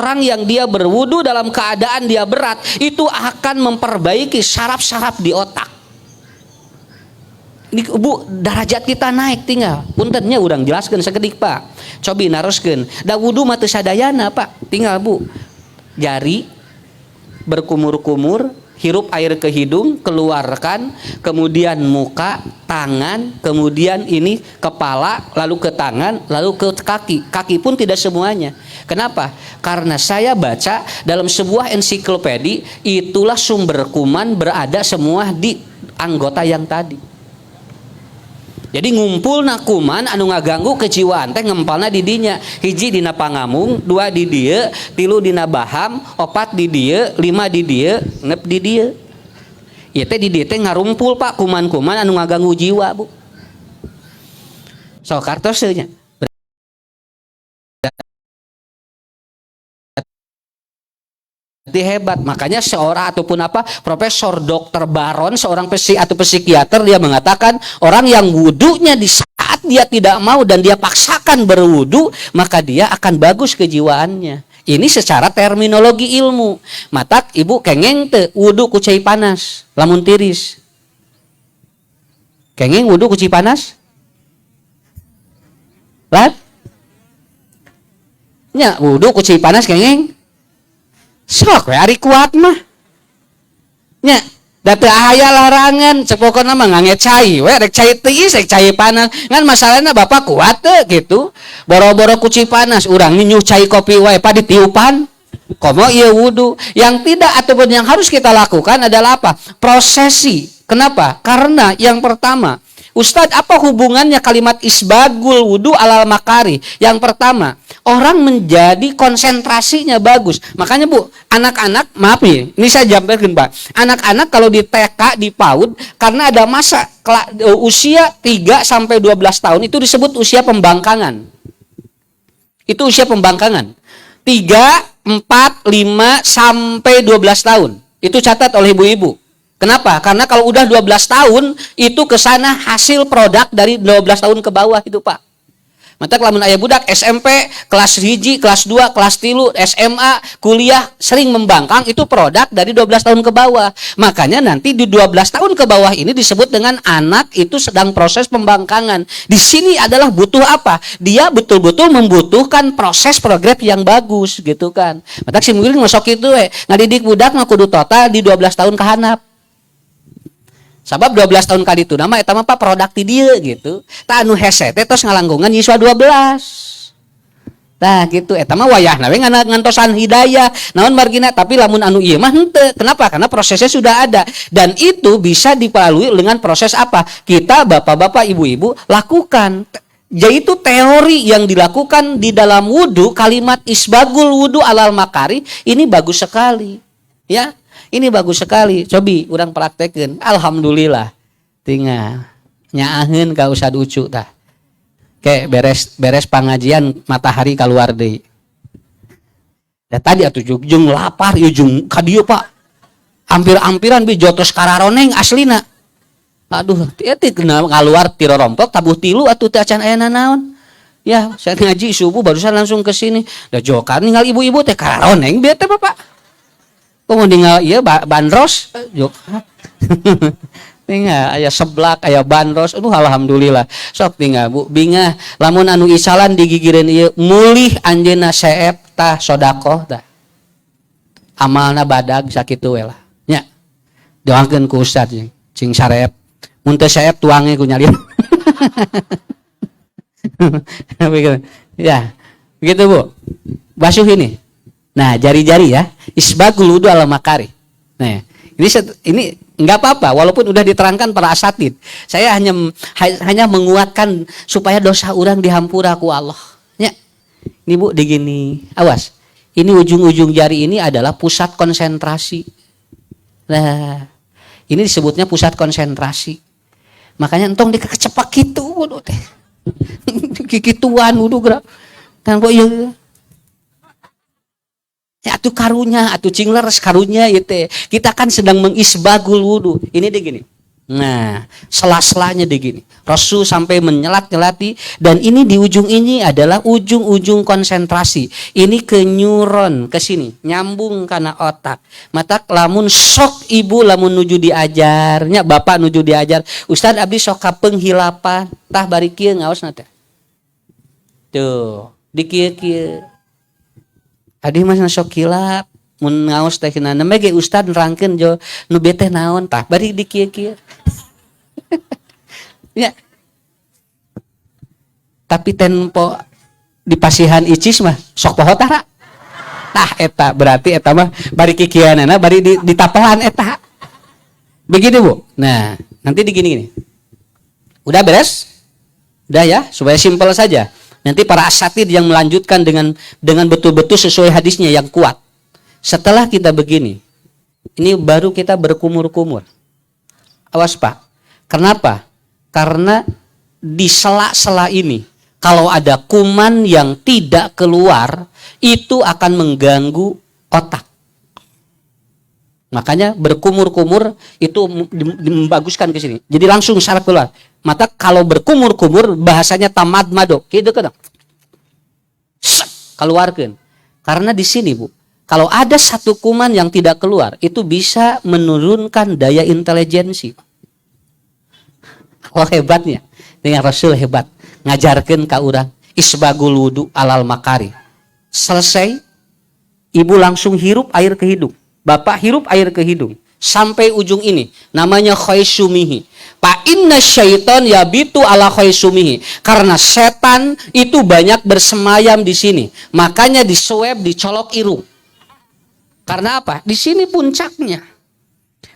orang yang dia berwudu dalam keadaan dia berat itu akan memperbaiki saraf-saraf di otak. Ini Bu, derajat kita naik tinggal. Puntennya urang jelaskeun sakedik Pak. Cobi naroskeun. Da wudu mah teu sadayana Pak. Tinggal Bu. Jari berkumur-kumur, hirup air ke hidung, keluarkan, kemudian muka, tangan, kemudian ini kepala, lalu ke tangan, lalu ke kaki. Kaki pun tidak semuanya. Kenapa? Karena saya baca dalam sebuah ensiklopedi, itulah sumber kuman berada semua di anggota yang tadi. Jadi ngumpulna kuman anu ngaganggu kejiwaan teh ngempalna di dinya. Hiji dina pangamung, 2 di dieu, 3 dina baham, 4 di dieu, 5 di dieu, 6 di dieu. Ieu teh di dieu teh ngarumpul Pak kuman-kuman anu ngaganggu jiwa, Bu. So kartos nya. Hebat, makanya seorang ataupun Profesor Dr. Baron, seorang psikiater, dia mengatakan orang yang wudunya di saat dia tidak mau dan dia paksakan berwudu, maka dia akan bagus kejiwaannya. Ini secara terminologi ilmu. Matak ibu kengeng teu wudu ku cai panas lamun tiris. Kengeng wudu ku cai panas? Lat? Nya wudu ku cai panas kengeng? Sok we ari kuat mah nya da teu aya larangan cepokonna mah ngange cai we rek cai teuis rek cai panas ngan masalahna Bapak kuat teu gitu boro-boro kuci panas urang nyuh cai kopi wae pa ditiupan komo ieu wudu. Yang tidak ataupun yang harus kita lakukan adalah apa? Prosesi. Kenapa? Karena yang pertama, Ustadz, apa hubungannya kalimat isbagul wudu alal makari? Yang pertama, orang menjadi konsentrasinya bagus. Makanya Bu, anak-anak, maaf nih, ini saya jabarkan Pak. Anak-anak kalau di TK, di PAUD, karena ada masa usia 3 sampai 12 tahun itu disebut usia pembangkangan. Itu usia pembangkangan. 3, 4, 5 sampai 12 tahun. Itu catat oleh ibu-ibu. Kenapa? Karena kalau udah 12 tahun itu kesana hasil produk dari 12 tahun ke bawah itu Pak. Mata lamun aya budak SMP kelas 1, kelas 2, kelas 3, SMA, kuliah sering membangkang itu produk dari 12 tahun ke bawah. Makanya nanti di 12 tahun ke bawah ini disebut dengan anak itu sedang proses pembangkangan. Di sini adalah butuh apa? Dia betul-betul membutuhkan proses progres yang bagus gitu kan. Mata si mungkin masuk itu ngadidik budak mah kudu total di 12 tahun ke handap. Sabab 12 tahun kali itu nama eta mah Pak produk ti dieu gitu. Tah anu hese teh tos ngalanggungan yiswa 12. Tah gitu eta mah wayahna we ngantosan hidayah. Naon margina tapi lamun anu ieu mah henteu. Kenapa? Karena prosesnya sudah ada dan itu bisa dilalui dengan proses apa? Kita bapak-bapak, ibu-ibu lakukan. Yaitu teori yang dilakukan di dalam wudu, kalimat isbagul wudu alal makari ini bagus sekali. Ya. Ini bagus sekali. Cobi urang praktekeun. Alhamdulillah. Tinggal nyaaheun ka Ustad Ucu tah. Ke beres pangajian matahari keluar deui. Da tadi atuh jeung lapar ieu jeung ka dieu Pak. Hampir-hampiran bi jotos kararoneng aslina. Aduh, teu kena kaluar ti rorompok tabuh 3 atuh teh acan aya nanaon. Ya, saya ngaji subuh barusan langsung ke sini. Da jokan ninggal ibu-ibu teh kararoneng bieu teh Bapak. Kok tinggal iya bandros yuk tinggal aya seblak aya bandros alhamdulillah sok tinggal Bu bingah lamun anu isalan digigireun ieu mulih anjeunna seep tah sedekah tah amalna badag sakitu we lah nya doakeun ku ustad cing sareep mun teu seep tuange ku nyalin ya begitu Bu basuh ini. Nah, jari-jari ya, isbagul wudu ala makari. Nah, ini enggak apa-apa walaupun udah diterangkan para asatid. Saya hanya menguatkan supaya dosa orang dihampura ku Allah. Ya. Ini Bu, digini. Awas. Ini ujung-ujung jari ini adalah pusat konsentrasi. Nah, ini disebutnya pusat konsentrasi. Makanya entong dikecepak gitu wudu teh. Kikituan wudu gerak. Kan kok ieu ya atuh karunya, atuh cingler karunya itu. Kita kan sedang mengisbagul wudu. Ini deh gini. Nah, sela-selanya di gini. Rasul sampai menyelat-nyelati, dan ini di ujung ini adalah ujung-ujung konsentrasi. Ini ke neuron ke sini, nyambung karena otak. Mata lamun sok ibu lamun nuju diajarnya, bapak nuju diajar, Ustad abdi sok ka penghilapan, tah bari kieu ngaos na teh. Tuh, di kieu-kieu. Adi mah sok hilap. Mun ngaos teh kina nembe ge ustad nerangkeun jo nu bete naon tah bari di kieu-kieu. Ya. Tapi tempo di pasihan icis mah sok poho tara. Tah eta berarti eta mah bari kikieuanana bari di tapelan eta. Begitu Bu. Nah, nanti digini-gini. Udah beres? Udah ya, supaya simpel saja. Nanti para asatid yang melanjutkan dengan betul-betul sesuai hadisnya yang kuat. Setelah kita begini, ini baru kita berkumur-kumur. Awas Pak. Kenapa? Karena di sela-sela ini, kalau ada kuman yang tidak keluar, itu akan mengganggu otak. Makanya berkumur-kumur itu membaguskan ke sini. Jadi langsung saraf keluar. Maka kalau berkumur-kumur bahasanya tamadmado, gitu kan? Keluarkan. Karena di sini Bu, kalau ada satu kuman yang tidak keluar, itu bisa menurunkan daya intelijensi. Oh hebatnya, dengan Rasul hebat, ngajarkan ka urang isbagul wudu alal makari. Selesai, ibu langsung hirup air ke hidung, bapak hirup air ke hidung, sampai ujung ini, namanya khaysumihi. Fa inna syaiton yabitu ala khaysumihi. Karena setan itu banyak bersemayam di sini, makanya diswab, dicolok irung. Karena apa? Di sini puncaknya.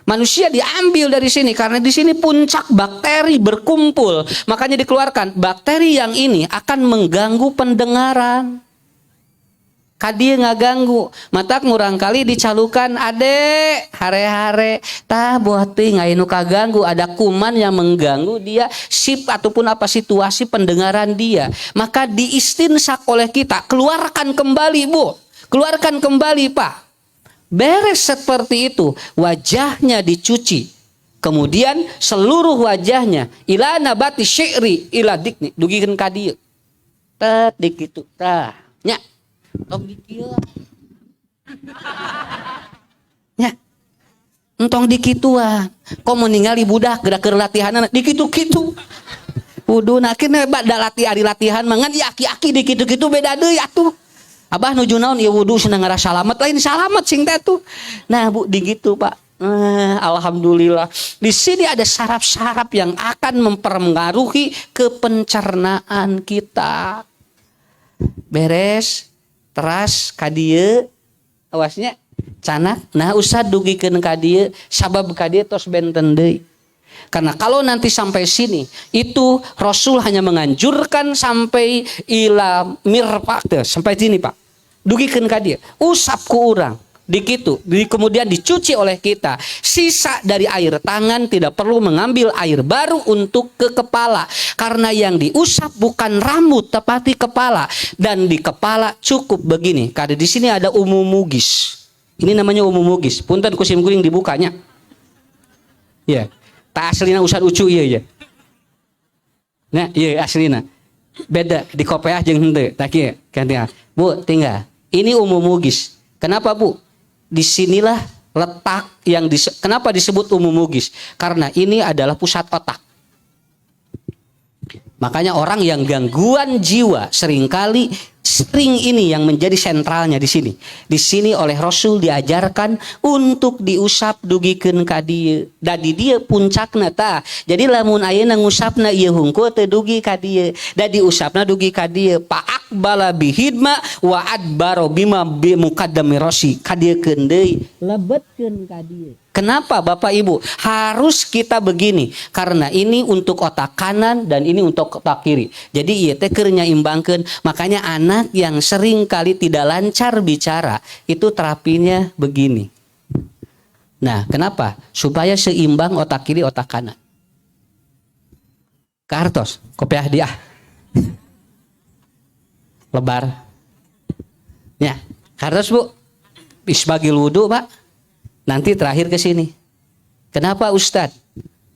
Manusia diambil dari sini karena di sini puncak bakteri berkumpul. Makanya dikeluarkan. Bakteri yang ini akan mengganggu pendengaran. Kadi ngaganggu. Mata ngurang kali dicalukan adek hare-hare. Tah buat ting anu kaganggu. Ada kuman yang mengganggu dia sip ataupun apa situasi pendengaran dia. Maka diistinsak oleh kita. Keluarkan kembali Bu. Keluarkan kembali Pak. Beres seperti itu, wajahnya dicuci. Kemudian seluruh wajahnya ila nabati syi'ri ila dikni dugikeun ka dieu. Tet dikitu tah. Nya. Tong dikieu. Nya. Entong dikituan. Komo ningali budak gerak keur latihanna dikitu-kitu. Kuduna kene bada latihan mangan aki-aki dikitu-kitu beda deui atuh. Abah nuju naon ieu wudu senang ngarasa salamet lain salamet sing teh tuh. Nah Bu digitu Pak. Alhamdulillah. Di sini ada saraf-saraf yang akan mempengaruhi ke pencernaan kita. Beres, teras ka dieu awasnya canak. Nah usah dugikeun ka dieu sabab ka dieu tos benten deui. Karena kalau nanti sampai sini, itu Rasul hanya menganjurkan sampai ila mirfaq, sampai sini Pak. Dugikeun ka dieu, usap ku urang, dikitu, kemudian dicuci oleh kita. Sisa dari air tangan tidak perlu mengambil air baru untuk ke kepala. Karena yang diusap bukan rambut, tetapi kepala. Dan di kepala cukup begini. Karena di sini ada umumugis. Ini namanya umumugis. Punten kusim kuring dibukanya. Ya. Yeah. Tak aslina usad ucu iya ya. Nah, iya aslina. Beda di kopiah jeung henteu. Tak kieu kan Bu, tinggal. Ini umumugis. Kenapa Bu? Disinilah letak yang kenapa disebut umumugis? Karena ini adalah pusat otak. Makanya orang yang gangguan jiwa sering ini yang menjadi sentralnya di sini. Di sini oleh Rasul diajarkan untuk diusap dugikeun ka dieu. Da di dieu puncakna tah. Jadi lamun ayeuna ngusapna ieu hungkul teu dugi ka dieu. Da diusapna dugi ka dieu. Pa aqbala bihidma wa adbaro bima bi muqaddami rasi. Ka dieu keun deui, lebetkeun ka dieu. Kenapa Bapak Ibu harus kita begini? Karena ini untuk otak kanan dan ini untuk otak kiri. Jadi ieu teh keur nyaimbangkeun. Makanya anak yang sering kali tidak lancar bicara itu terapinya begini. Nah, kenapa? Supaya seimbang otak kiri otak kanan. Kartos, kopiah dia. Lebar. Ya, kartos Bu. Isbagil wudu Pak. Nanti terakhir ke sini. Kenapa Ustadz?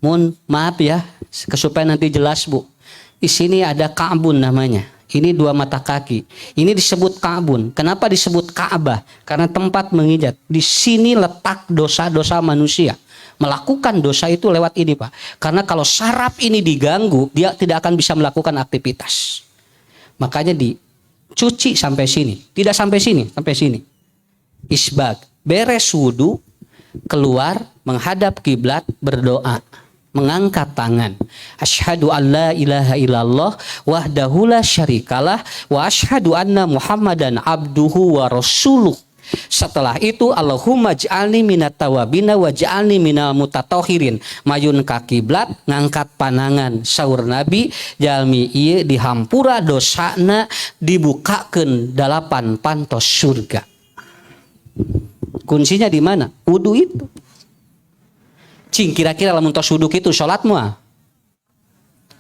Mohon maaf ya, supaya nanti jelas Bu. Di sini ada Ka'bun namanya. Ini 2 mata kaki. Ini disebut Ka'bun. Kenapa disebut Ka'bah? Karena tempat menginjak. Di sini letak dosa-dosa manusia. Melakukan dosa itu lewat ini Pak. Karena kalau saraf ini diganggu, dia tidak akan bisa melakukan aktivitas. Makanya dicuci sampai sini. Tidak sampai sini, sampai sini. Isbag. Beres wudu, keluar, menghadap kiblat, berdoa. Mengangkat tangan. Asyhadu an la ilaha illallah wahdahu la syarikalah wa asyhadu anna Muhammadan abduhu wa rasuluh. Setelah itu Allahumma ja'alni minat tawabina wa ja'alni minal mutatahhirin. Mayun ka kiblat, ngangkat panangan saur Nabi, jalmi ieu dihampura dosana, dibukakeun 8 pantos surga. Kuncinya di mana? Wudu itu. Cing kira-kira lamun tos wudu kitu salat moal.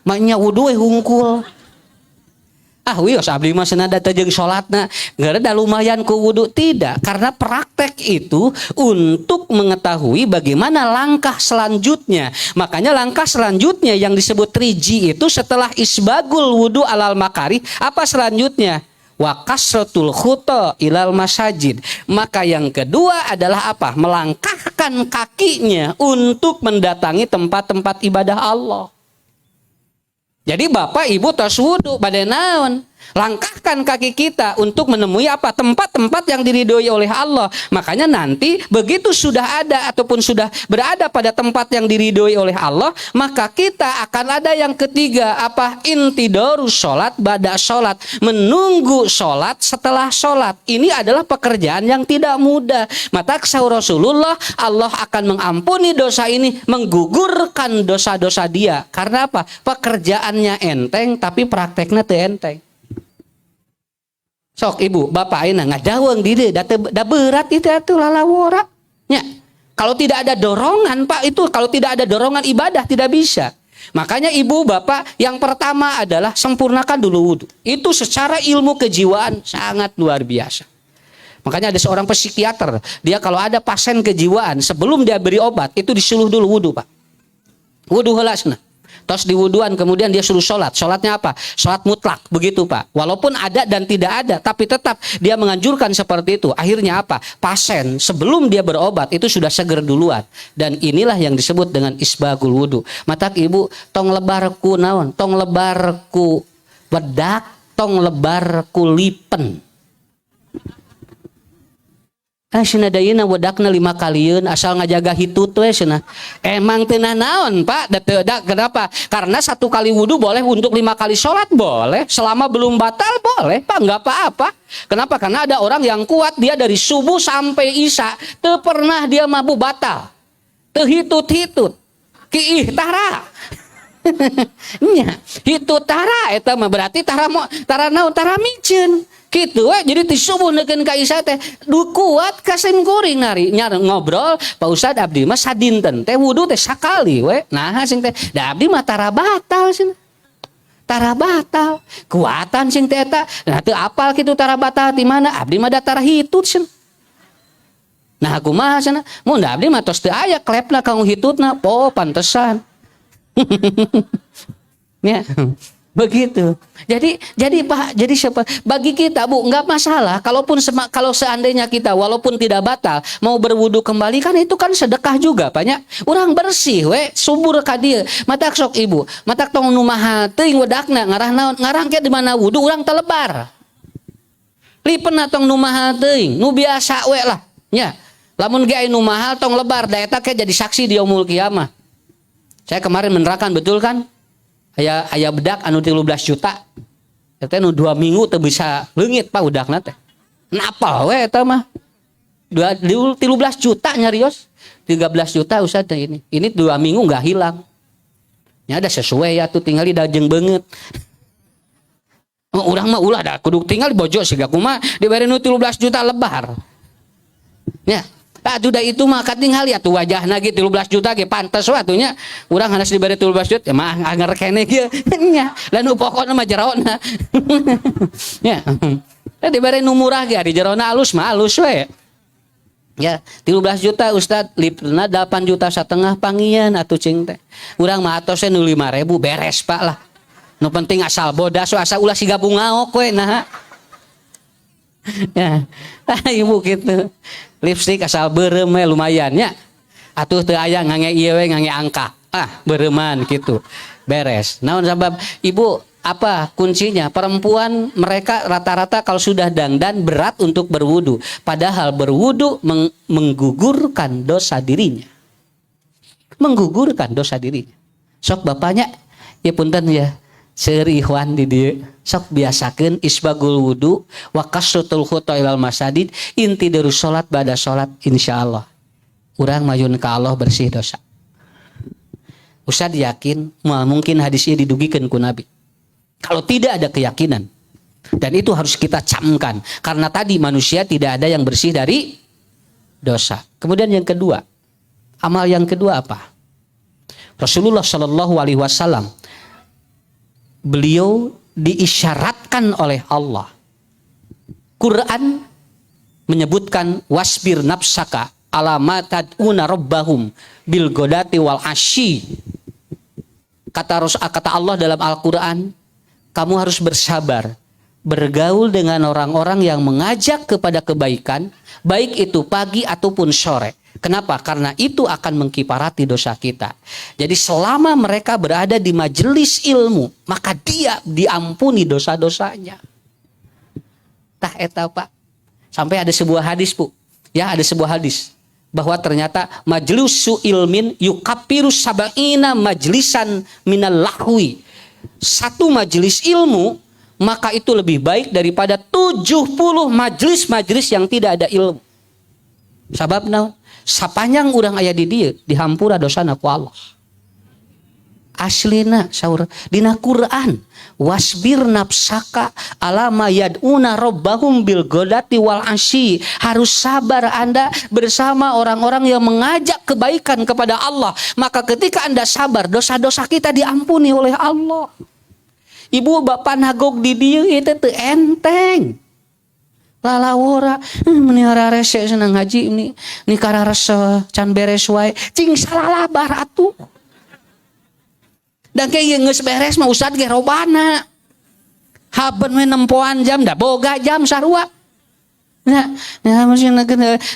Maknya wudu hungkul. Wios abdi mah senada teh jeung salatna, ngareda lumayan ku wudu. Tidak, karena praktek itu untuk mengetahui bagaimana langkah selanjutnya. Makanya langkah selanjutnya yang disebut 3G itu setelah isbagul wudu alal makari, apa selanjutnya? Wa kasratul khuta ilal masajid. Maka yang kedua adalah apa? Melangkahkan kakinya untuk mendatangi tempat-tempat ibadah Allah. Jadi Bapak Ibu tos wudu pada naon? Langkahkan kaki kita untuk menemui apa? Tempat-tempat yang diridhoi oleh Allah. Makanya nanti begitu sudah ada ataupun sudah berada pada tempat yang diridhoi oleh Allah, maka kita akan ada yang ketiga apa? Intidorus sholat ba'da sholat, menunggu sholat setelah sholat. Ini adalah pekerjaan yang tidak mudah. Maka kata Rasulullah, Allah akan mengampuni dosa ini, menggugurkan dosa-dosa dia. Karena apa? Pekerjaannya enteng tapi prakteknya teu enteng. Sok ibu, bapak ayeuna ngadaweng di da berat itu atuh lalawora. Nya, kalau tidak ada dorongan Pak, itu kalau tidak ada dorongan ibadah tidak bisa. Makanya ibu bapak yang pertama adalah sempurnakan dulu wudu. Itu secara ilmu kejiwaan sangat luar biasa. Makanya ada seorang psikiater, dia kalau ada pasien kejiwaan sebelum dia beri obat itu disuruh dulu wudu Pak. Wudu heula cenah. Tos diwuduan kemudian dia suruh sholat. Sholatnya apa? Sholat mutlak begitu Pak. Walaupun ada dan tidak ada, tapi tetap dia menganjurkan seperti itu. Akhirnya apa? Pasien sebelum dia berobat itu sudah seger duluan. Dan inilah yang disebut dengan isbagul wudu. Matak ibu tong lebarku naon? Tong lebarku wedak, tong lebarku lipen. Cenah dayeuna wedakna 5 kalieun asal ngajaga hitut we cenah. Emang teu naon Pak? Kenapa? Karena 1 kali wudu boleh untuk 5 kali sholat boleh, selama belum batal boleh Pak, enggak apa-apa. Kenapa? Karena ada orang yang kuat dia dari subuh sampai isya teu pernah dia mabuk batal. Teu hitut-hitut. Kiih tara. Nya, hitut tara eta mah berarti tara naon? Tara miceun. Gitu jadi ti subuh neukeun ka isya teh du kuat kasim kuring nari nyar ngobrol Pak Ustad abdi mah sadinten teh wudu teh sakali we nah sing teh da abdi mah tara batal cenah tara batal kuatan sing teh eta nah teu apal kitu tara batal di mana abdi mah da tara hitut cenah nah kumaha cenah mun da abdi mah tos teu aya klepna kanggo hitutna pantesan ya begitu. Jadi Pak, jadi siapa? Bagi kita Bu, nggak masalah. Kalau seandainya kita walaupun tidak batal mau berwudu kembali kan itu kan sedekah juga banyak. Urang bersih we, subur ka dieu. Matak sok ibu, matak tong numaha teuing wedakna ngarah naon? Ngarang ke di mana wudu urang telebar. Lipeuna tong numaha teuing, nu biasa we lah. Nya. Lamun ge aya nu mahal tong lebar da eta ke jadi saksi di yaumul kiamah. Saya kemarin menerangkan betul kan? Aya bedak anu 13 juta. Eta nu 2 minggu teu bisa leungit Pak udakna teh. Napal we eta mah. 13 juta nyarios. 13 juta Ustaz teh ini. Ini 2 minggu enggak hilang. Nya ada sesuai ya tuh tinggal di dajeng beungeut. Urang mah ulah da kudu tinggal di bojo siga kumaha dibere nu 13 juta lebar. Nya atuh da itu mah katingali atuh wajahna ge 13 juta ge pantes we atunya urang harus diberi 13 juta ya mah anger keneh ge nya lalu pokona mah jeroana ya diberi nu murah ge di jeroana alus mah alus we Ya, 13 juta Ustad, lipna 8 juta setengah pangian atuh cing teh. Urang mah atosnya nu 5.000 beres Pak lah. Nu penting asal bodas asal ulah siga bungaok we nah. Ya. Ibu gitu. Lipstik asal beureum we lumayan nya. Atuh teu aya ngange ieu we ngange angka. Bereman gitu. Beres. Naon sabab Ibu apa kuncinya? Perempuan mereka rata-rata kalau sudah dandan berat untuk berwudu. Padahal berwudu menggugurkan dosa dirinya. Menggugurkan dosa dirinya. Sok bapaknya, ya punten ya, seueur ikhwan di dieu. Sok biasakeun isbagul wudu wa kasratul khuta ilal masajid, inti dari salat ba'da salat insyaallah. Urang mayun ka Allah bersih dosa. Ustad yakin mungkin hadis ini didugikeun ku Nabi. Kalau tidak ada keyakinan, dan itu harus kita camkan, karena tadi manusia tidak ada yang bersih dari dosa. Kemudian yang kedua, amal yang kedua apa? Rasulullah Shallallahu Alaihi Wasallam, beliau diisyaratkan oleh Allah. Quran menyebutkan wasbir nafsaka alamataduna rabbahum bil godati wal asyi. Kata Allah dalam Al-Quran, kamu harus bersabar, bergaul dengan orang-orang yang mengajak kepada kebaikan, baik itu pagi ataupun sore. Kenapa? Karena itu akan mengkiparati dosa kita. Jadi selama mereka berada di majelis ilmu, maka dia diampuni dosa-dosanya. Tah eta Pak. Sampai ada sebuah hadis Bu. Ya, ada sebuah hadis bahwa ternyata majlisu ilmin yukapirus sab'ina majlisan minal lahwi. Satu majelis ilmu maka itu lebih baik daripada 70 majelis-majelis yang tidak ada ilmu. Sabab naon? Sapanjang urang aya di dieu dihampura dosana ku Allah. Aslina saur dina Quran, wasbir nafsaka alama yad'una rabbahum bil godati wal asyi. Harus sabar Anda bersama orang-orang yang mengajak kebaikan kepada Allah. Maka ketika Anda sabar, dosa-dosa kita diampuni oleh Allah. Ibu bapak nagog di dieu itu teu enteng. Lalawora menihara rese senang haji ini kararasa can beres wae cing salalabar atuh. Dan kayak geus beres mah Ustad ge robana. Haben we nempoan jam da boga jam sarua. Nah mesti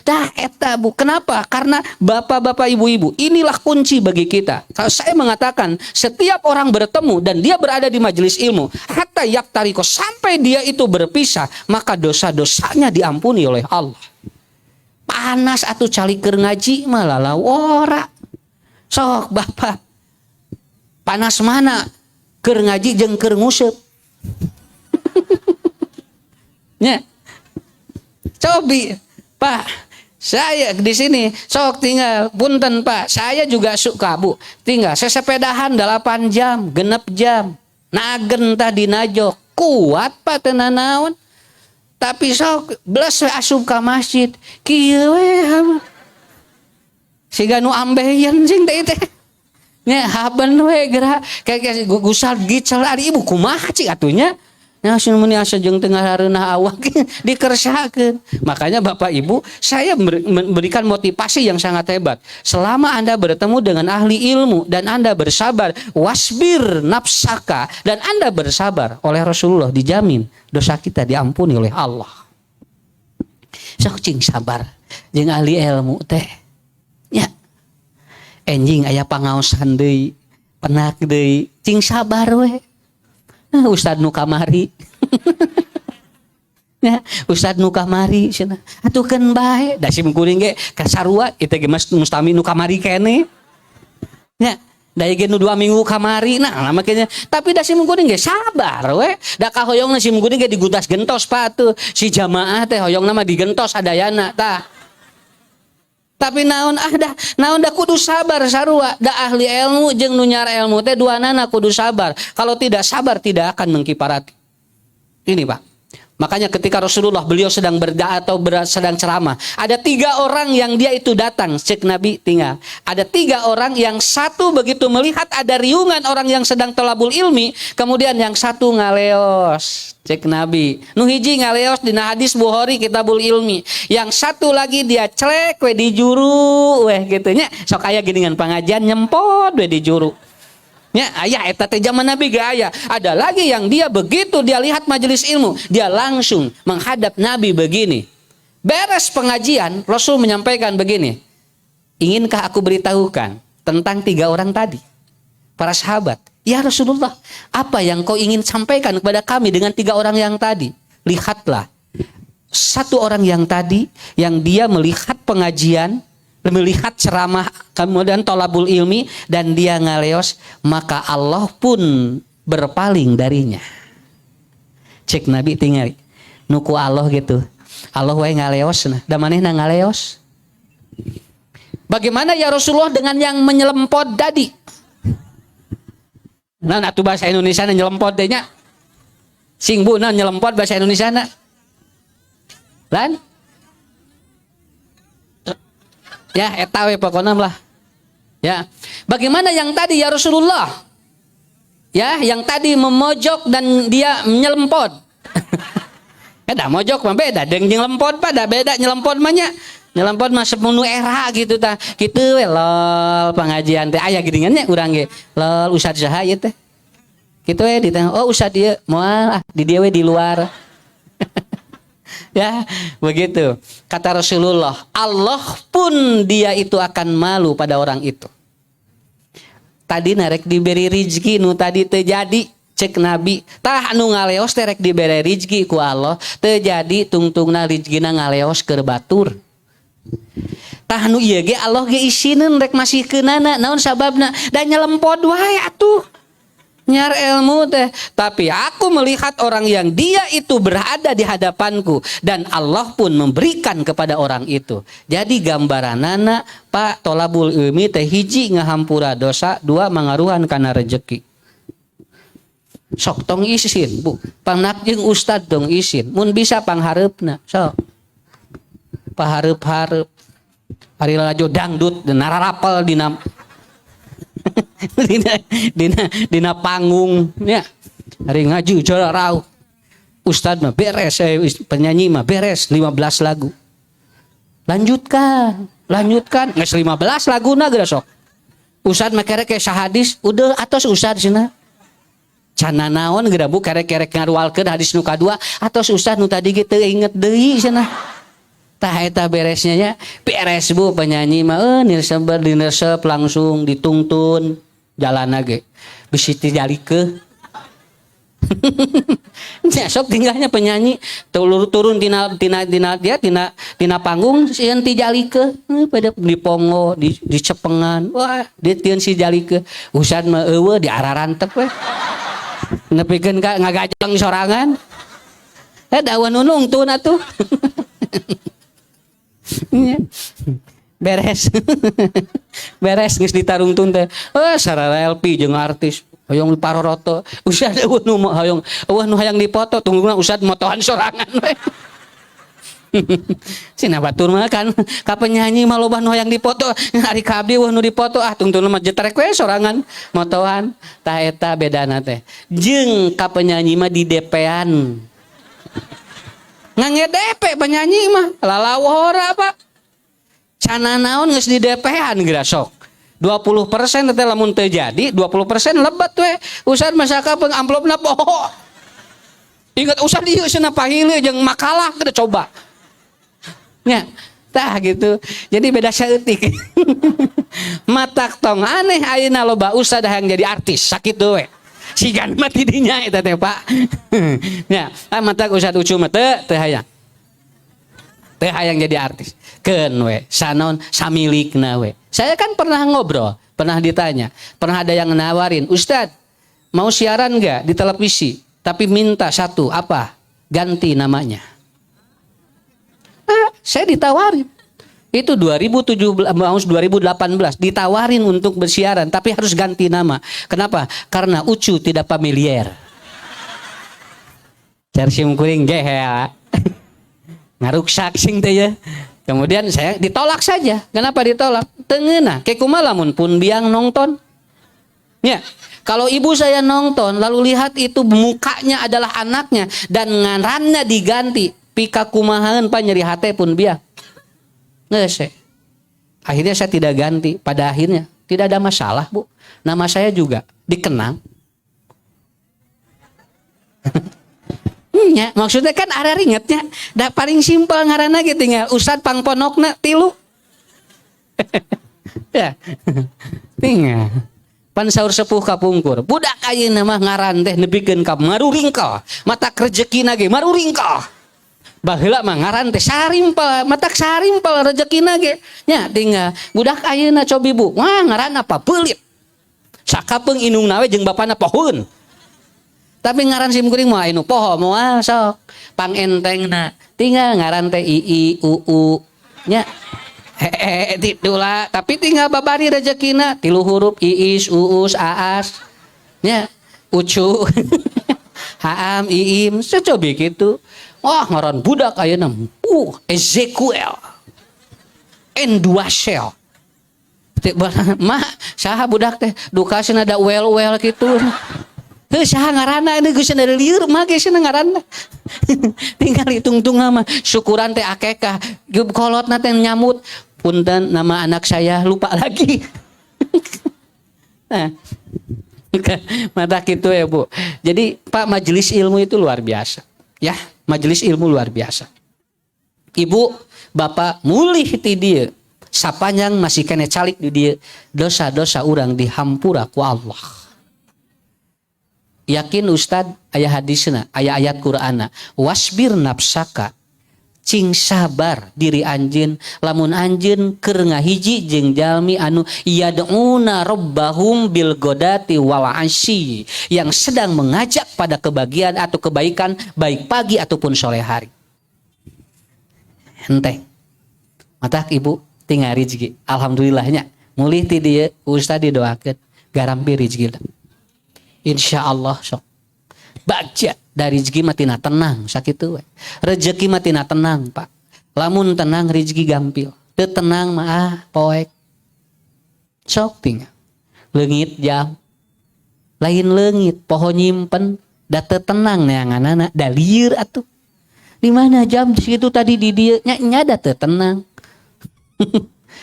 dah eta Bu. Kenapa? Karena bapak-bapak ibu-ibu, inilah kunci bagi kita. Kalau saya mengatakan setiap orang bertemu dan dia berada di majelis ilmu, hatta yaktariko, sampai dia itu berpisah, maka dosa-dosanya diampuni oleh Allah. Panas atuh cali keur ngaji mah lalawora. Sok bapak. Panas mana? Keur ngaji jeung keur nguseup. Nya. Cobi, Pak, saya di sini sok tinggal punten Pak, saya juga suka Bu, tinggal sesepedahan 8 jam, 6 jam, nagen tadi najok, kuat Pak tenan naon, tapi sok belas asup ka masjid, kieu we, siga nu ambeien sing teh, nya haben we geura, kayak gusal gicel ari ibu kumaha cik atunya. Nah, meni asa jeung tengah hareunah awak dikersakeun. Makanya Bapak Ibu, saya memberikan motivasi yang sangat hebat. Selama Anda bertemu dengan ahli ilmu dan Anda bersabar, wasbir nafsaka, dan Anda bersabar, oleh Rasulullah dijamin dosa kita diampuni oleh Allah. Sok cing sabar jeung ahli ilmu teh. Ya. Enjing aya pangaosan deui, penak deui, cing sabar we. Ustad nu kamari. Ya, Ustad nu kamari cenah. Atukeun bae, da sim kuring ge kasarua kitu ge mustami nu kamari keneh. Ya, da ge nu 2 minggu kamari. Nah, makanya tapi da sim kuring ge sabar we. Da ka hoyongna sim kuring ge digutas gentos patuh. Si jamaah teh hoyongna mah digentos adayana tah. Tapi naon dah kudu sabar sarua, da ahli ilmu jeung nu nyar ilmu teh duanana kudu sabar. Kalau tidak sabar tidak akan mengkiparati. Ini Pak, Makanya ketika Rasulullah beliau sedang sedang ceramah, ada 3 orang yang dia itu datang, cek Nabi tinggal. Ada 3 orang yang satu begitu melihat ada riungan orang yang sedang thalabul ilmi, kemudian yang satu ngaleos, cek Nabi. Nu hiji ngaleos dina hadis Bukhari kitabul ilmi. Yang satu lagi dia celek we di juru weh gitu nya. Sok aya geuningan pengajian nyempot we di juru. Ya, ayah eta teh zaman Nabi ge aya. Ada lagi yang dia begitu dia lihat majelis ilmu, dia langsung menghadap Nabi begini. Beres pengajian, Rasul menyampaikan begini. Inginkah aku beritahukan tentang 3 orang tadi? Para sahabat, ya Rasulullah, apa yang kau ingin sampaikan kepada kami dengan 3 orang yang tadi? Lihatlah, satu orang yang tadi yang dia melihat pengajian, melihat ceramah, kemudian thalabul ilmi, dan dia ngaleos, maka Allah pun berpaling darinya. Cek Nabi tinggal nuku Allah gitu. Allah wae ngaleos nah, da manehna ngaleos. Bagaimana ya Rasulullah dengan yang menyelempot tadi? Nah, atuh bahasa Indonesia nyelempot teh nya. Sing bu na nyelempot bahasa Indonesia na. Lan? Ya, eta we pokona lah. Ya. Bagaimana yang tadi ya Rasulullah? Ya, yang tadi memojok dan dia nyelempot. Beda mojok mah beda, jeung nyelempot pada beda nyelempot mah nya. Nyelempot mah sepenuh era gitu tah. Kitu we lol pengajian teh aya geuningan nya urang ge. Lol ustad saha ieu teh? Kitu we ditanya, oh ustad ieu moal di dieu we di luar. Ya, begitu. Kata Rasulullah, Allah pun dia itu akan malu pada orang itu. Tadi narek diberi rizki, nu tadi terjadi, cek Nabi. Tah nu ngaleos terek diberi rizki ku Allah, terjadi tungtungna rizkina ngaleos keur batur. Tah nu ieu ge Allah ge isinin rek masih keunana, naon sababna? Da nyelempot wae atuh. Nyar ilmu teh, tapi aku melihat orang yang dia itu berada di hadapanku dan Allah pun memberikan kepada orang itu. Jadi gambaranana Pak thalabul ilmi teh hiji ngahampura dosa, 2 mangaruhan kana rezeki. Sok tong isin, Bu. Pangnak jeung ustad tong isin. Mun bisa panghareupna. Sok. Pahareup-hareup. Ari lajo dangdut dan nararapel dina dina panggung ya. Hari ngaji jorarau. Ustad mah beres, penyanyi mah beres 15 lagu. Lanjutkan geus 15 laguna geus sok. Ustad mah kerek sahadis udah atos ustad cenah. Cana naon geura Bu kerek-kerek ngarualkeun hadis nu kadua atos ustad nu tadi ge teu inget deui cenah. Tah eta beresnya nya beres Bu penyanyi mah nirsep langsung ditungtun jalan ge bisi tijalikeun. Nya sok tinggalnya penyanyi turun tina panggung sieun tijalikeun pada dipongo dicepengan wah ditieun si jalikeun usad mah eueuh diararantep we nepikeun ka ngagajeng sorangan dawan nunungtun atuh. Beres geus ditarungtun teh sarara LP jeung artis hoyong paroroto usad eueuh nu hoyong eueuh nu hayang dipoto tungguna usad motohan sorangan we. Cenah batur mah kan ka penyanyi mah loba nu hayang dipoto ari ka abdi eueuh nu dipoto tungtun mah jetrek we sorangan motohan. Tah eta bedana teh jeung ka penyanyi mah di DP-an. Ngangedep penyanyi mah lalawora Pak. Cana naon geus di DP-an geura sok. 20% teh lamun teu jadi, 20% lebat we. Usad masaka peung amplopna poho. Ingat usad ieu cenah pahileun jeung makalah kita coba. Nya, tah gitu. Jadi beda saeutik. Matak tong aneh ayeuna loba usad hayang jadi artis, sakitu we. Sigan mati dinya eta teh Pak. Ya, matak usad ucu mah teu hayang. Teu hayang jadi artis. Keun we, sanon samilikna we. Saya kan pernah ngobrol, pernah ditanya, pernah ada yang nawarin, "Ustad, mau siaran enggak di televisi? Tapi minta satu, apa? Ganti namanya." Saya ditawarin. Itu 2018 ditawarin untuk bersiaran tapi harus ganti nama. Kenapa? Karena Ucu tidak familiar. Car simkuring gehel. Ngaruksak sing teh ya. Kemudian saya ditolak saja. Kenapa ditolak? Teu ngeunah. Ke kumaha lamun pun biang nonton. Ya. Kalau ibu saya nonton lalu lihat itu mukanya adalah anaknya dan ngaranna diganti, pika kumahaeun pa nyeri hate pun biang. Geus. Akhirnya saya tidak ganti. Pada akhirnya tidak ada masalah, Bu. Nama saya juga dikenang. Ya, maksudnya kan ada ringetnya. Da paling simpel ngaranna ge tinggal Ustad pangponokna 3. Ya. Tinggal. Pan saur sepuh kapungkur. Budak ayeuna mah ngaran teh nebikeun ka maruringkal. Matak rezekina ge maruringkal. Baheula mah ngaran teh sarimpel, matak sarimpel rezekina ge. Nya tinggal budak ayeuna cobi Bu. Wah ngaran apa peulit. Sakapeung indungna we jeung bapana pohon. Tapi ngaran simkuring mah anu poho moal sok. Pangentengna tinggal ngaran teh ii uu nya. Titulah tapi tinggal babari rezekina 3 huruf iis uus aas nya ucu haam iim secobi gitu. Wah ngaran budak ayeuna Ezekiel N2 mah saha budak teh dukasina ada well gitu. Heuh saha ngaranna ini geus ada lieur mah geus ngaranna. Tinggal hitung-hitung mah syukuran teh akekah kolotna teh nyamut. Punten nama anak saya lupa lagi. Nah, mata gitu ya Bu. Jadi Pak majelis ilmu itu luar biasa. Ya, majelis ilmu luar biasa. Ibu, Bapak mulih ti dieu. Sapanjang masih kena calik di dieu, dosa-dosa urang dihampura ku Allah. Yakin Ustad aya hadisna, aya ayat Qur'ana. Wasbir nafsaka cing sabar diri anjeun lamun anjeun keur ngahiji jeung jalmi anu yad'una rabbahum bil godati wal asyi yang sedang mengajak pada kebahagiaan atau kebaikan baik pagi ataupun sore hari. Henteu. Matak Ibu tinggal rezeki. Alhamdulillahnya mulih ti dieu Ustaz didoakeun garampi rezeki. Insyaallah sok. Baca dari rezeki mah tina tenang sakitu we. Rezeki mah tina tenang, Pak. Lamun tenang rezeki gampil. Teu tenang mah poek. Sok tinggal. Leungit jam. Lain leungit, poho nyimpen da teu tenang neanganana da lieur atuh. Di mana jam di situ tadi di dieu nya da teu tenang.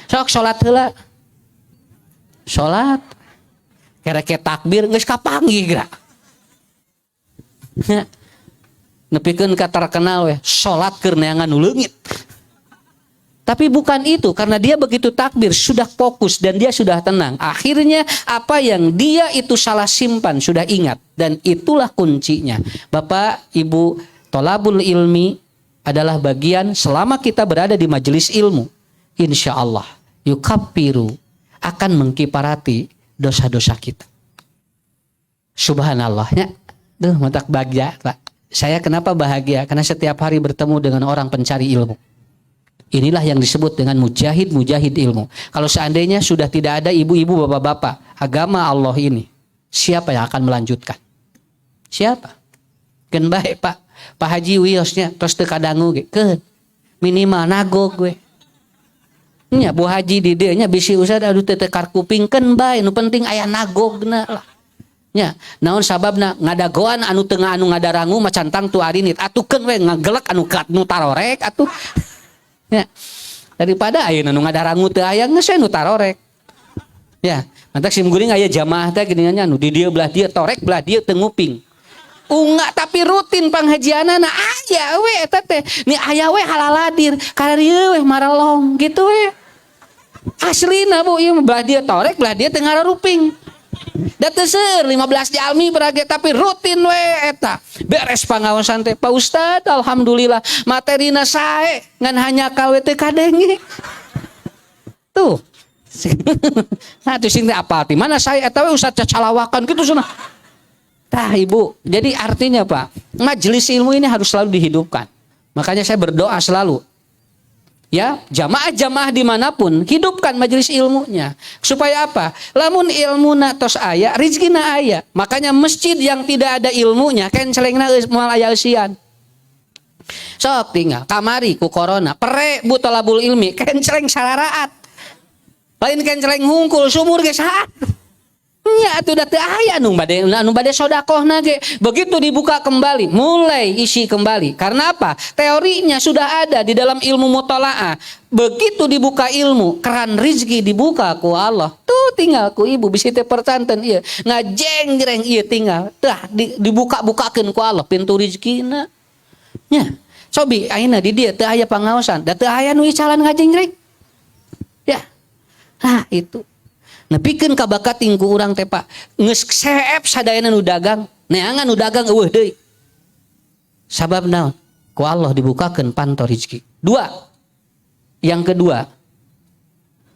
Sok salat heula. Salat. Kereke takbir geus kapanggih geura. Nepikeun ka terkenal we salat keur neangan nu leungit. Tapi bukan itu, karena dia begitu takbir sudah fokus dan dia sudah tenang. Akhirnya apa yang dia itu salah simpan sudah ingat dan itulah kuncinya. Bapak, Ibu, tolabul ilmi adalah bagian selama kita berada di majelis ilmu. Insya Allah yukaffiru akan mengkiparati dosa-dosa kita. Subhanallahnya. Duh, matak bahagia, Pak. Saya kenapa bahagia? Karena setiap hari bertemu dengan orang pencari ilmu. Inilah yang disebut dengan mujahid ilmu. Kalau seandainya sudah tidak ada ibu-ibu, bapak-bapak, agama Allah ini, siapa yang akan melanjutkan? Siapa? Kan baik, Pak. Pak Haji wiosnya terus teu kadangu ge. Keun. Minimal nagog gue. Nya Bu Haji di dieu nya bisi usah adu teu tekar kuping keun bae, nu penting aya nagogna lah. Ya, naon sababna ngadagoan anu tengah anu ngadarangu macantang tu arinit atukeun we ngagelek anu kat nu tarorek atuh. Ya. Daripada ayeuna nu ngadarangu teu aya geus we nu tarorek. Ya, mantak simkuring aya jamaah teh geuningannya anu di dieu belah dieu torek belah dieu teu nguping. Unggah tapi rutin panghajianana aya we eta teh. Ni aya we halaladir, kararieu we maralong gitu we. Aslina Bu ieu belah dieu torek belah dieu teu ngararuping. Da teu seueur 15 jalmi berage tapi rutin we eta. Beres pangaosan teh Pak Ustad alhamdulillah materina sae ngan hanya kawe teu kadenge. Tuh. Nah tuh sing teh apal ti mana sae eta we Ustad cacalawakan kitu cenah. Tah Ibu, jadi artinya Pak, majelis ilmu ini harus selalu dihidupkan. Makanya saya berdoa selalu. Ya, jamaah-jamaah dimanapun hidupkan majelis ilmunya supaya apa? Lamun ilmuna tos aya, rizkina aya. Makanya masjid yang tidak ada ilmunya kan celengna moal aya eusian. Sok tinggal kamari ku corona pere bu tolabul ilmi kenceleng sararaat lain kenceleng hungkul sumur ge saat nya atuh da teu aya anu bade sodakohna ge begitu dibuka kembali mulai isi kembali karena apa teorinya sudah ada di dalam ilmu mutalaah begitu dibuka ilmu keran rezeki dibuka ku Allah tuh tinggal ku ibu bisi teh percanten ieu ngajeng-jreng ieu tinggal tah dibuka-bukakeun ku Allah pintu rezekina nya cobi ayeuna di dieu teu aya pangaosan da teu aya nu icalan ngajeng-jreng ya nah itu nepikeun ka bakat tingku urang teh Pak geus seep sadayana nu dagang neangan nu dagang eueuh deui sabab naon ku Allah dibukakeun panto rezeki. Yang kedua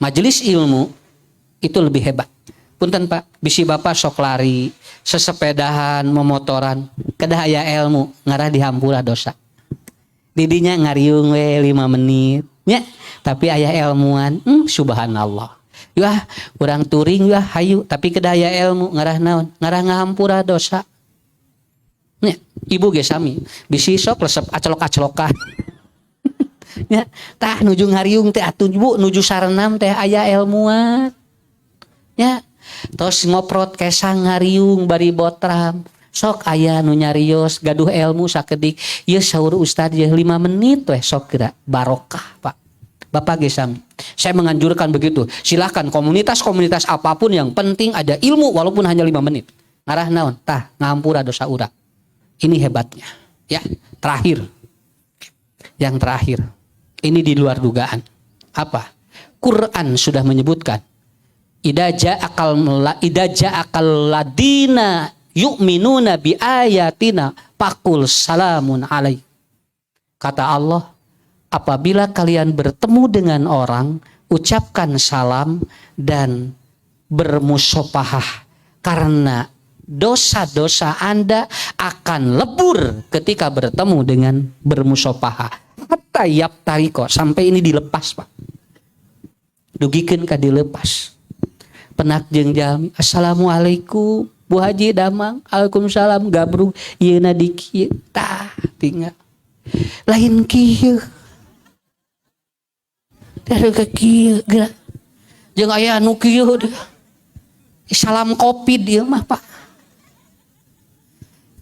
majelis ilmu itu lebih hebat punten Pak bisi bapak sok lari sesepedahan memotoran kedah aya ilmu ngarah dihampura dosa didinya ngariung we 5 menit nya tapi aya ilmuan subhanallah wah urang turing wah hayu tapi kedaya ilmu ngarah naon ngarah ngahampura dosa nya ibu ge sami bisi sok resep acelok-acelokan nya tah nuju ngariung teh atuh bu nuju sarenam teh aya ilmuan nya tos ngoprot kesang ngariung bari botram sok aya nu nyarios gaduh ilmu sakedik ieu saur ustad ye 5 menit weh sok geura barokah Pak Bapak gesam, saya menganjurkan begitu. Silahkan komunitas-komunitas apapun yang penting ada ilmu walaupun hanya 5 menit. Ngarah naon? Tah ngahampura dosa urang. Ini hebatnya. Ya, terakhir. Yang terakhir. Ini di luar dugaan. Apa? Quran sudah menyebutkan idza ja'akal ladina yu'minuna bi ayatina faqul salamun alaikum. Kata Allah, apabila kalian bertemu dengan orang, ucapkan salam dan bermusyafaah karena dosa-dosa Anda akan lebur ketika bertemu dengan bermusyafaah. Hatta yaptariko sampai ini dilepas Pak. Dugikeun ka dilepas. Penak jeung jalmi, assalamualaikum Bu Haji Damang, waalaikumsalam gabrug ieuna di kieu tah tinggal. Lain kieu dari kieu geura jeung aya anu kieu salam kopi dia mah Pak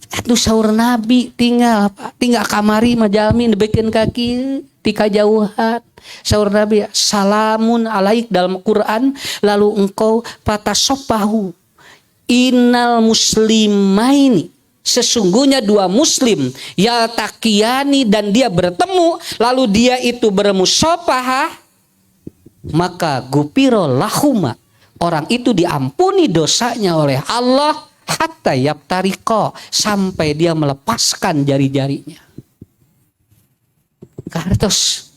atuh saur Nabi tinggal Pak tinggal kamari mah jalmi nebekeun ka kieu ti kajauhan saur Nabi salamun alaik dalam Quran lalu engkau fatasoffahu innal muslimaini sesungguhnya 2 muslim yaltaqiyani dan dia bertemu lalu dia itu bermusyafahah maka gupiro lahuma orang itu diampuni dosanya oleh Allah hatta yaptariko sampai dia melepaskan jari-jarinya. Kartos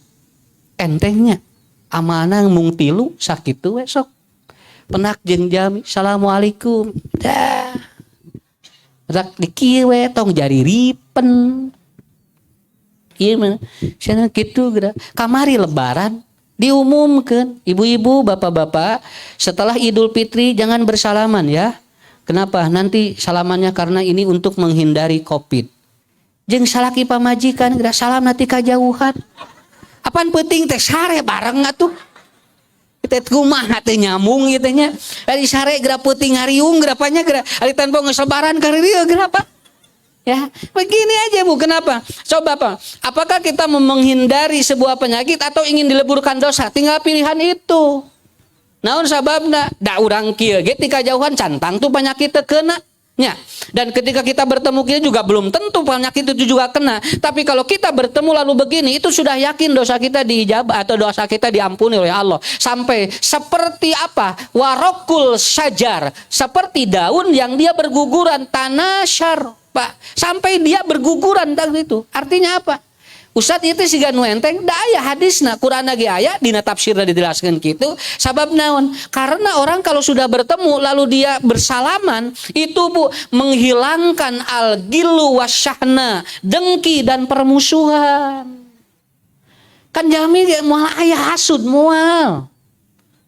entengnya amanah mung 3 sakitu we sok penak jeung jami assalamualaikum dah rak dikieu we tong jari ripen ieu mah cenah kitu geura kamari lebaran diumumkan ibu-ibu bapak-bapak setelah Idul Fitri jangan bersalaman ya. Kenapa? Nanti salamannya karena ini untuk menghindari COVID. Jeung salaki pamajikan geura salam nanti kajauhan. Apaan penting teh sare bareng atuh. Kita kumaha teh nyambung kitu nya. Ari sare geura peuting ngariung geura panya geura ari tanpa geus lebaran ka dieu geura apa? Ya, begini aja Bu, kenapa? Coba Pak, apakah kita menghindari sebuah penyakit atau ingin dileburkan dosa? Tinggal pilihan itu. Naon sababna? Da urang kieu ge ti kajauhan cantang tuh penyakit teu kena. Ya. Dan ketika kita bertemu kita juga belum tentu penyakit itu juga kena. Tapi kalau kita bertemu lalu begini, itu sudah yakin dosa kita diijabah atau dosa kita diampuni oleh Allah. Sampai seperti apa? Warokul syajar, seperti daun yang dia berguguran tanasyar. Pak, sampai dia berguguran tadi itu. Artinya apa? Ustaz itu siga nu enteng, da aya hadisna, Quran ge aya dina tafsirna dijelaskeun kitu. Sabab naon? Karena orang kalau sudah bertemu lalu dia bersalaman, itu Bu menghilangkan al-ghillu wasyahna, dengki dan permusuhan. Kan jalmi ge moal aya hasud moal.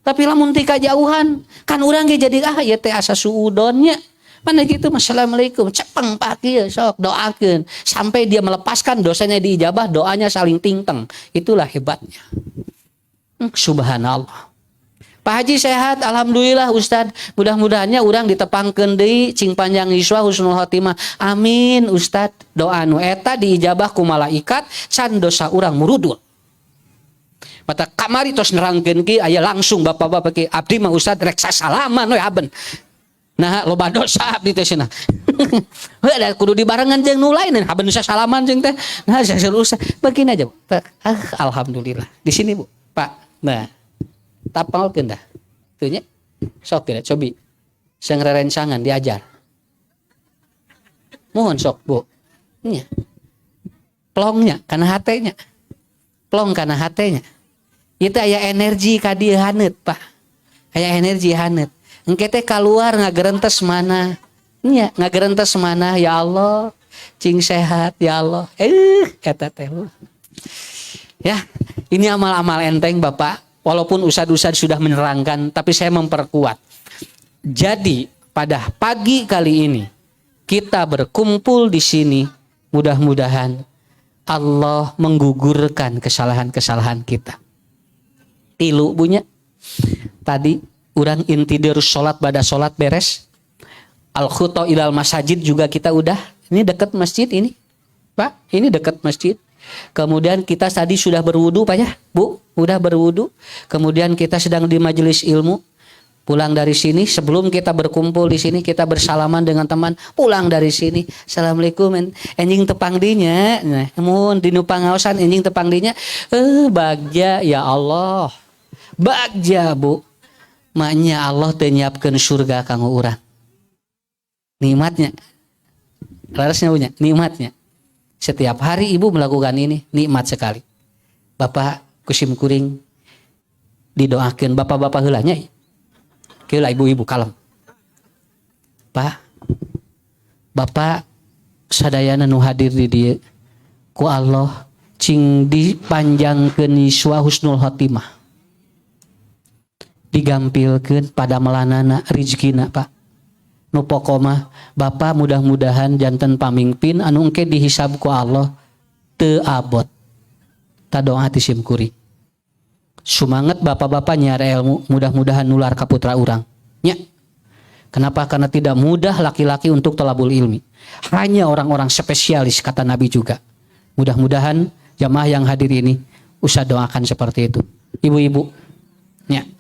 Tapi lamun ti kajauhan, kan urang ge jadi ieu teh asa suudonnya. Mana gitu, assalamualaikum, cepeng Pak kieu sok doakeun sampai dia melepaskan dosanya diijabah, doanya saling tingteng. Itulah hebatnya. Subhanallah. Pak Haji sehat, alhamdulillah Ustad. Mudah-mudahannya urang ditepangkeun deui cing panjang yuswa husnul khotimah. Amin Ustad. Doa nu eta diijabah ku malaikat can dosa urang murudul. Mata kamari tos nerangkeun ki aya langsung bapak-bapak ki abdi mah Ustad rek sasalaman we haben. Nah loba dosa abdi teh cenah. Heuh kudu dibarengan jeung nu lain haben sasalaman jeung teh. Nah saya Ustad begini aja Bu. Alhamdulillah. Di sini Bu. Pak. Nah tapalkeun dah. Teu nya. Sok teh cobi. Sang rerencangan diajar. Mohon sok Bu. Nya. Plongnya kana hatenya. Plong kana hatenya. Itu aya energi ka dieu haneut Pak. Aya energi haneut. Engke teh keluar ngagerentes mana? Nya, ngagerentes mana ya Allah. Cing sehat ya Allah. Eta teh. Ya, ini amal-amal enteng Bapak. Walaupun ustad-ustad sudah menerangkan, tapi saya memperkuat. Jadi pada pagi kali ini kita berkumpul di sini, mudah-mudahan Allah menggugurkan kesalahan-kesalahan kita. Tilu punya. Tadi urang intidir sholat pada sholat beres. Al-khuto ilal masajid juga kita udah. Ini dekat masjid ini, Pak. Ini dekat masjid. Kemudian kita tadi sudah berwudu Pak ya, Bu, udah berwudu. Kemudian kita sedang di majelis ilmu. Pulang dari sini, sebelum kita berkumpul di sini kita bersalaman dengan teman. Pulang dari sini, assalamualaikum, enjing tepang dinya. Nah, mun dinu pangaosan enjing tepang dinya. Bagja ya Allah, bagja Bu. Maknya Allah teu nyiapkeun surga kanggo urang. Nikmatnya, larasnya punya nikmatnya. Setiap hari ibu melakukan ini, nikmat sekali. Bapak kusim kuring didoakan, bapak-bapak heulanya. Heula ibu-ibu kalem. Pak, Bapak sadayana nu hadir di dieu ku Allah cing dipanjangkeun yuswa husnul khotimah. Digampilkeun pada melanana rezekina Pak. Nu pokoma Bapak mudah-mudahan janten pamingpin anu engke dihisab ku Allah teu abot. Ta doa ti simkuring. Sumanget bapak-bapak nyari ilmu, mudah-mudahan nular ka putra urang. Nya. Kenapa? Karena tidak mudah laki-laki untuk thalabul ilmi. Hanya orang-orang spesialis kata Nabi juga. Mudah-mudahan jamaah yang hadir ini usah doakan seperti itu. Ibu-ibu. Nya.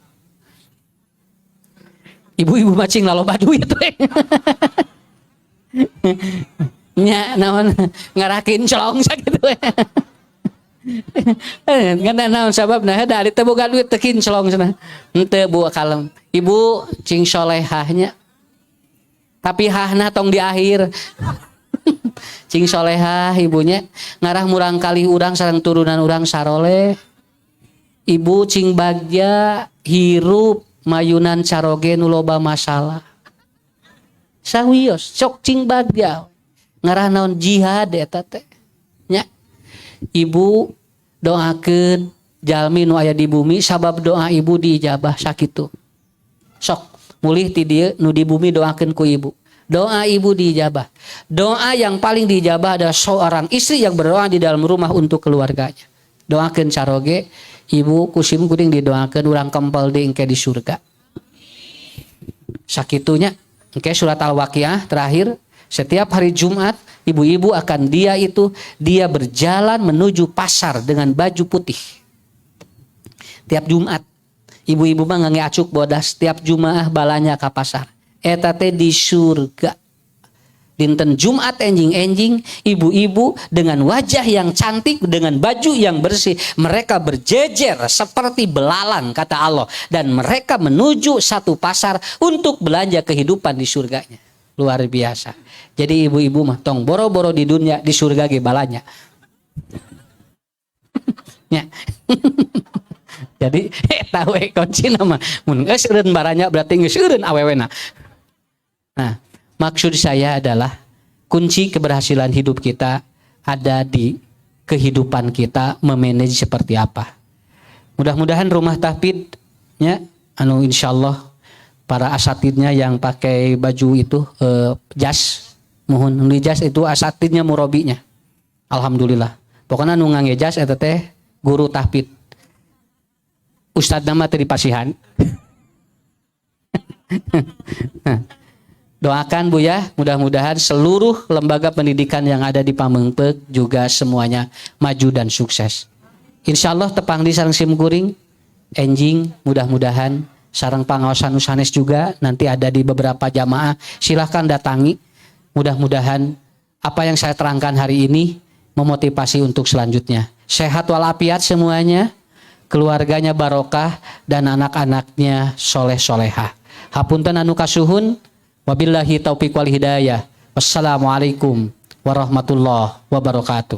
Ibu-ibu macing laloba duit we. Nya naon ngarakin colong sakitu we. Karena naon sababna da teu boga duit teu kinclong cenah. Henteu Bu kalem. Ibu cing solehahnya. Tapi hahna tong di akhir. Cing solehah ibunya ngarah murang kali urang sareng turunan urang saroleh. Ibu cing bagja hirup mayunan caroge nu loba masalah. Sawios sok cing bagja. Ngarah naon jihad eta teh. Nya. Ibu doakeun jalmi nu aya di bumi sabab doa ibu diijabah sakitu. Sok mulih ti dieu nu di bumi doakeun ku ibu. Doa ibu diijabah. Doa yang paling diijabah adalah seorang istri yang berdoa di dalam rumah untuk keluarganya. Doakeun caroge ibu kusim kuring didoakeun urang kempel deui engke di surga. Sakitunya engke surat Al-Waqiah terakhir. Setiap hari Jumat, ibu-ibu akan dia berjalan menuju pasar dengan baju putih. Tiap Jumat, ibu-ibu mah ngangge acuk bodas tiap Jumaah balanya ka pasar. Eta teh di surga. Dinten Jumat enjing-enjing, ibu-ibu dengan wajah yang cantik, dengan baju yang bersih, mereka berjejer seperti belalang kata Allah, dan mereka menuju satu pasar untuk belanja kehidupan di surganya. Luar biasa. Jadi ibu-ibu mah tong boro-boro di dunia, di surga ge balanya. Ya. Jadi eta we kuncina mah mun geus eureun baranya berarti geus eureun awewena. Nah, maksud saya adalah kunci keberhasilan hidup kita ada di kehidupan kita memanage seperti apa. Mudah-mudahan rumah tahfidz nya anu insyaallah para asatidnya yang pakai baju itu jas, mohon di jas itu asatidnya murobinya. Alhamdulillah. Pokoknya nu ngangge jas eta teh guru tahfidz. Ustadz nama tadi pasihan. Doakan Bu ya, mudah-mudahan seluruh lembaga pendidikan yang ada di Pamengpeuk juga semuanya maju dan sukses. Insya Allah tepang di sareng simkuring, enjing, mudah-mudahan sareng pangaosan sanes juga nanti ada di beberapa jamaah. Silahkan datangi. Mudah-mudahan apa yang saya terangkan hari ini memotivasi untuk selanjutnya. Sehat walafiat semuanya, keluarganya barokah dan anak-anaknya soleh-solehah. Hapunten anu kasuhun. Wabillahi taufiq wal hidayah. Wassalamualaikum warahmatullahi wabarakatuh.